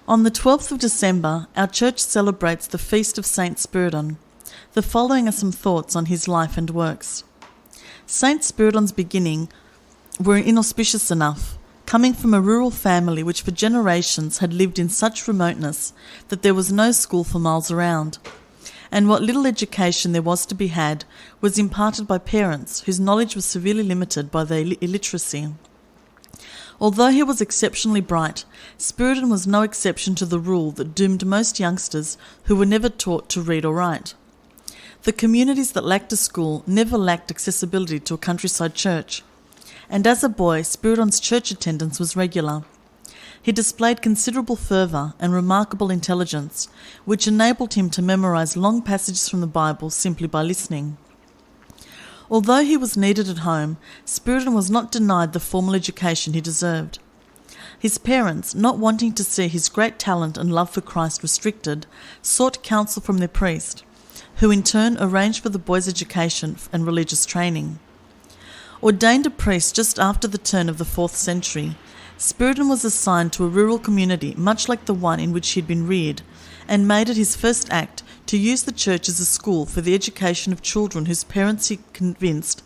On the 12th of December, our church celebrates the feast of St Spyridon. The following are some thoughts on his life and works. St Spyridon's beginning were inauspicious enough, coming from a rural family which for generations had lived in such remoteness that there was no school for miles around, and what little education there was to be had was imparted by parents whose knowledge was severely limited by their illiteracy. Although he was exceptionally bright, Spyridon was no exception to the rule that doomed most youngsters who were never taught to read or write. The communities that lacked a school never lacked accessibility to a countryside church, and as a boy, Spyridon's church attendance was regular. He displayed considerable fervour and remarkable intelligence, which enabled him to memorise long passages from the Bible simply by listening. Although he was needed at home, Spyridon was not denied the formal education he deserved. His parents, not wanting to see his great talent and love for Christ restricted, sought counsel from their priest, who in turn arranged for the boy's education and religious training. Ordained a priest just after the turn of the 4th century, Spyridon was assigned to a rural community much like the one in which he had been reared, and made it his first act to use the church as a school for the education of children whose parents he convinced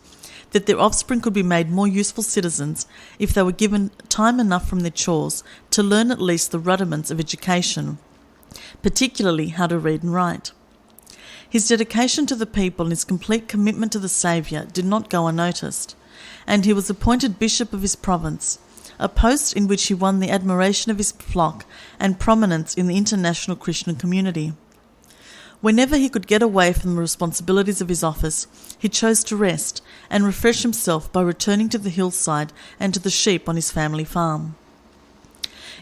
that their offspring could be made more useful citizens if they were given time enough from their chores to learn at least the rudiments of education, particularly how to read and write. His dedication to the people and his complete commitment to the Saviour did not go unnoticed, and he was appointed bishop of his province, a post in which he won the admiration of his flock and prominence in the international Christian community. Whenever he could get away from the responsibilities of his office, he chose to rest and refresh himself by returning to the hillside and to the sheep on his family farm.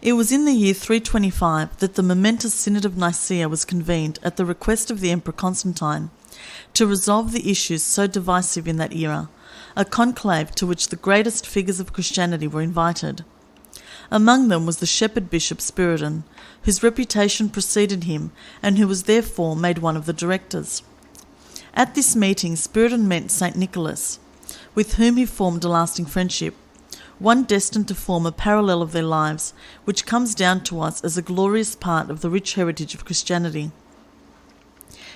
It was in the year 325 that the momentous Synod of Nicaea was convened at the request of the Emperor Constantine to resolve the issues so divisive in that era, a conclave to which the greatest figures of Christianity were invited. Among them was the shepherd bishop Spyridon, whose reputation preceded him and who was therefore made one of the directors. At this meeting Spyridon met St Nicholas, with whom he formed a lasting friendship, one destined to form a parallel of their lives, which comes down to us as a glorious part of the rich heritage of Christianity.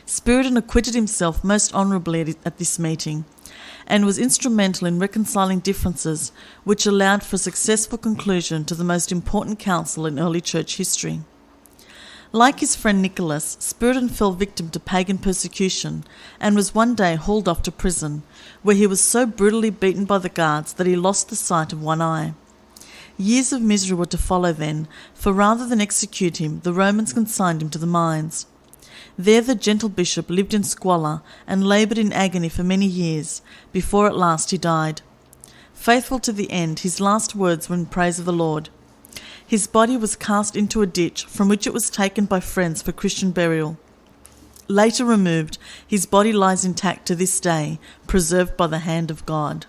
Spyridon acquitted himself most honourably at this meeting, and was instrumental in reconciling differences which allowed for a successful conclusion to the most important council in early church history. Like his friend Nicholas, Spyridon fell victim to pagan persecution and was one day hauled off to prison, where he was so brutally beaten by the guards that he lost the sight of one eye. Years of misery were to follow then, for rather than execute him, the Romans consigned him to the mines. There the gentle bishop lived in squalor and laboured in agony for many years, before at last he died. Faithful to the end, his last words were in praise of the Lord. His body was cast into a ditch, from which it was taken by friends for Christian burial. Later removed, his body lies intact to this day, preserved by the hand of God.